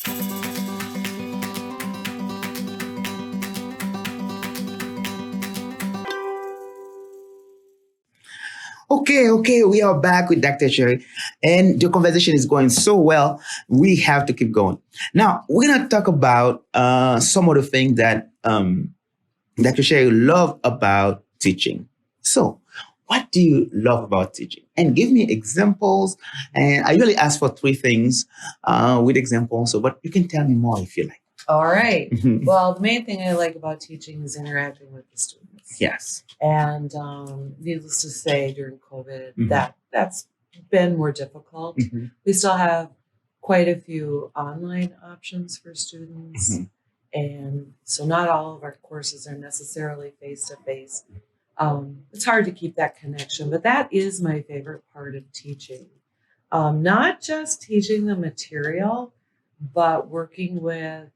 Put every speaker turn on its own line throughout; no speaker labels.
Okay, we are back with Dr. Sheri, and the conversation is going so well. We have to keep going. Now, we're going to talk about some of the things that Dr. Sheri love about teaching. So, what do you love about teaching? And give me examples. And I usually ask for three things with examples. So, but you can tell me more if you like.
All right. Well, the main thing I like about teaching is interacting with the students.
Yes.
And needless to say, during COVID, that's been more difficult. We still have quite a few online options for students. And so not all of our courses are necessarily face-to-face. It's hard to keep that connection, but that is my favorite part of teaching. Not just teaching the material, but working with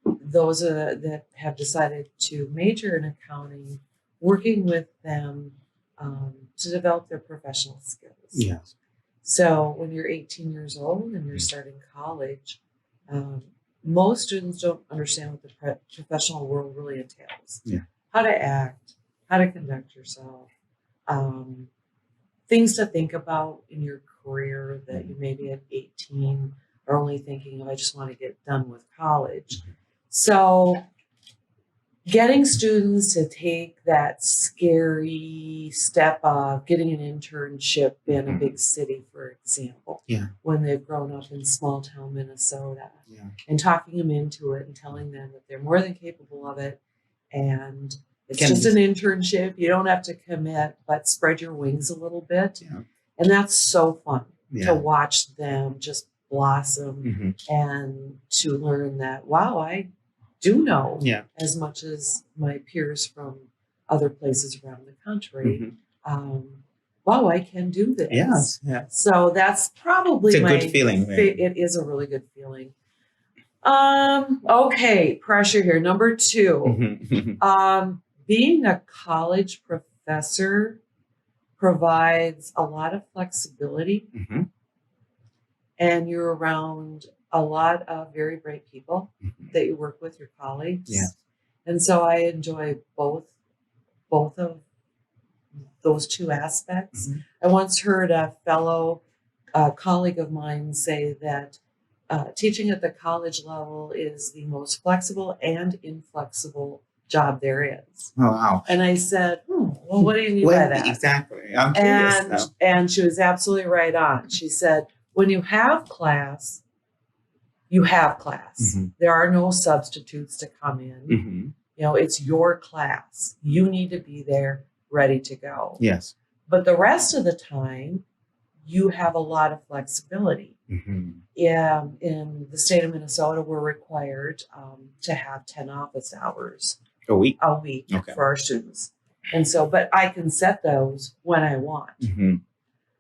those that have decided to major in accounting, working with them to develop their professional skills.
Yes.
So when you're 18 years old and you're starting college, most students don't understand what the professional world really entails.
Yeah.
How to act, how to conduct yourself, things to think about in your career that you maybe at 18 are only thinking, I just want to get done with college. So getting students to take that scary step of getting an internship in a big city, for example, when they've grown up in small town Minnesota, and talking them into it and telling them that they're more than capable of it. And it's just an internship. You don't have to commit, but spread your wings a little bit. Yeah. And that's so fun to watch them just blossom and to learn that, wow, I do know as much as my peers from other places around the country. Wow, I can do this.
Yes. Yeah.
So that's probably
it's a good feeling.
It is a really good feeling. Okay, pressure here. Number 2, being a college professor provides a lot of flexibility, and you're around a lot of very bright people that you work with, your colleagues. Yeah. And so I enjoy both of those two aspects. I once heard a fellow colleague of mine say that teaching at the college level is the most flexible and inflexible job there is.
Oh, wow.
And I said, well, what do you mean by that?
Exactly. I'm curious now.
And she was absolutely right on. She said, when you have class, you have class. There are no substitutes to come in. You know, it's your class. You need to be there ready to go.
Yes.
But the rest of the time, you have a lot of flexibility. In the state of Minnesota, we're required to have 10 office hours
a week
for our students. And so, but I can set those when I want.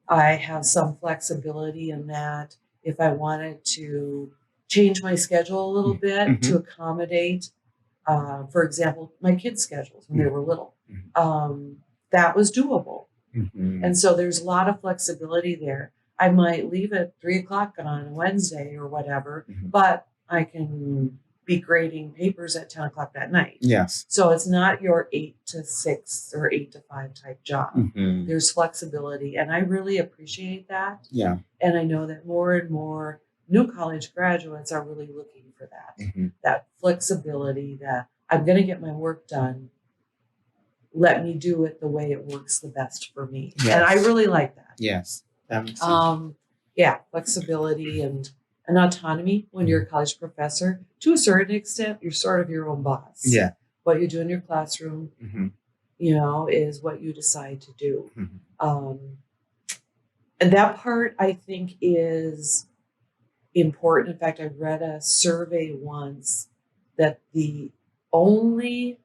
I have some flexibility in that if I wanted to change my schedule a little bit to accommodate, for example, my kids' schedules when they were little, that was doable. And so there's a lot of flexibility there. I might leave at 3:00 on a Wednesday or whatever, but I can be grading papers at 10:00 that night.
Yes.
So it's not your 8 to 6 or 8 to 5 type job. There's flexibility, and I really appreciate that.
Yeah.
And I know that more and more new college graduates are really looking for that, that flexibility, that I'm going to get my work done. Let me do it the way it works the best for me. Yes. And I really like that.
Yes. That makes sense.
Flexibility and autonomy when you're a college professor. To a certain extent, you're sort of your own boss.
Yeah.
What you do in your classroom, is what you decide to do. And that part, I think, is important. In fact, I read a survey once that the only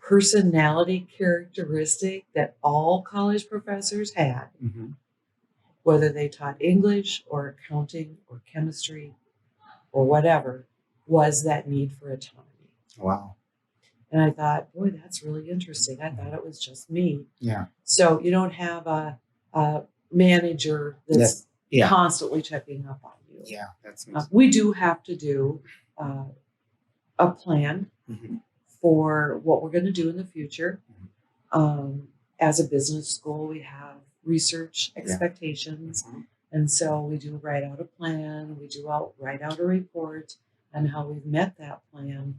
personality characteristic that all college professors had, whether they taught English or accounting or chemistry or whatever, was that need for autonomy.
Wow.
And I thought, boy, that's really interesting. I thought it was just me.
Yeah.
So you don't have a manager that's constantly checking up on you. do.
Yeah, that's makes
We do have to do uh, a plan
Mhm.
for what we're going to do in the future. As a business school, we have research
Yeah.
expectations.
Mhm.
And so we do write out a plan, write out a report on how we've met that plan.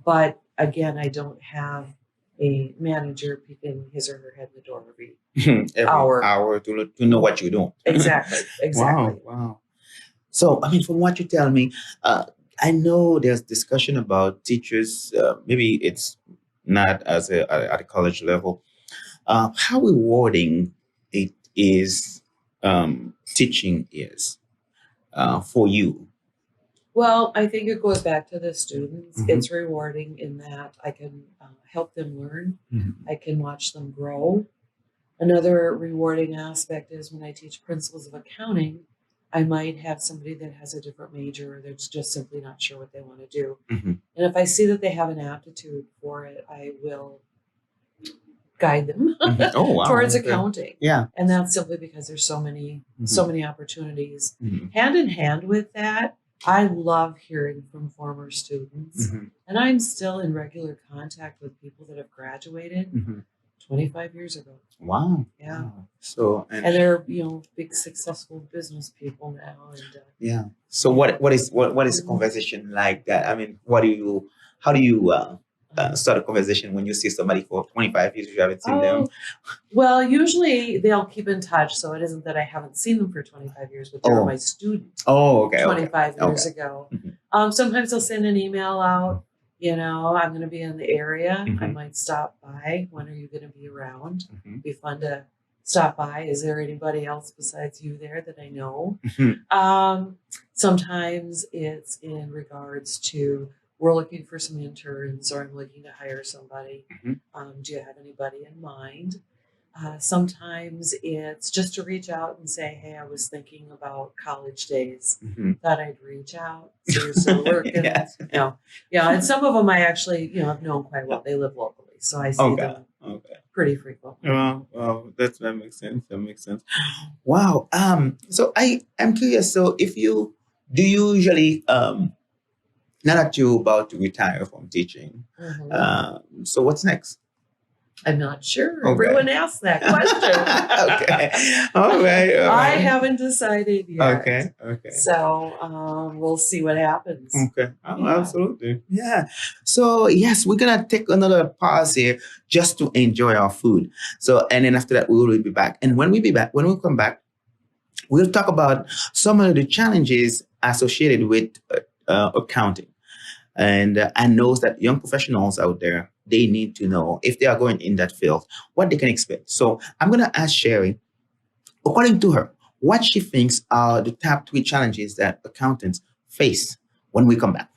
But again, I don't have a manager peeking his or her head in the door every
Every
hour.
hour to know what you're doing.
Exactly.
Wow, wow. So, I mean, from what you tell me, I know there's discussion about teachers. Maybe it's not as at a college level. How rewarding it is teaching is for you.
Well, I think it goes back to the students.
Mhm.
It's rewarding in that I can help them learn. I can watch them grow. Another rewarding aspect is when I teach principles of accounting, I might have somebody that has a different major that's just simply not sure what they want to do.
Mhm.
And if I see that they have an aptitude for it, I will guide them
Mhm. Oh, wow.
towards
Okay.
accounting.
Yeah.
And that's simply because there's so many opportunities.
Mhm.
Hand in hand with that, I love hearing from former students.
Mhm.
And I'm still in regular contact with people that have graduated
Mhm.
25 years ago.
Wow.
Yeah.
Wow. So
And they're, big successful business people now. And
yeah. So what is a conversation like that? I mean, how do you start a conversation when you see somebody for 25 years you haven't seen them?
Well, usually they'll keep in touch. So it isn't that I haven't seen them for 25 years, but they were my student
Oh, okay.
25 years
Okay.
ago.
Mhm.
Sometimes they'll send an email out, I'm going to be in the area. I
Mhm.
might stop by. When are you going to be around?
Mhm.
Be fun to stop by. Is there anybody else besides you there that I know?
Mhm.
Sometimes it's in regards to we're looking for some interns or I'm looking to hire somebody.
Mhm.
Do you have anybody in mind? Sometimes it's just to reach out and say, hey, I was thinking about college days.
Mhm.
Thought I'd reach out, see you're still working.
Yes.
And some of them I actually, have known quite well. They live locally, so I see them
Okay.
pretty frequently.
Well, that makes sense. That makes sense. Wow. So I'm curious. So if you do you usually now that you're about to retire from teaching, so what's next?
I'm not sure.
Okay.
Everyone asks that question.
Okay. All right.
I haven't decided yet.
Okay.
So we'll see what happens.
Okay. Oh,
Yeah.
absolutely. Yeah. So yes, we're gonna take another pause here just to enjoy our food. So and then after that we will be back. And when we come back, we'll talk about some of the challenges associated with accounting. And I know that young professionals out there, they need to know if they are going in that field, what they can expect. So I'm going to ask Sheri, according to her, what she thinks are the top three challenges that accountants face when we come back.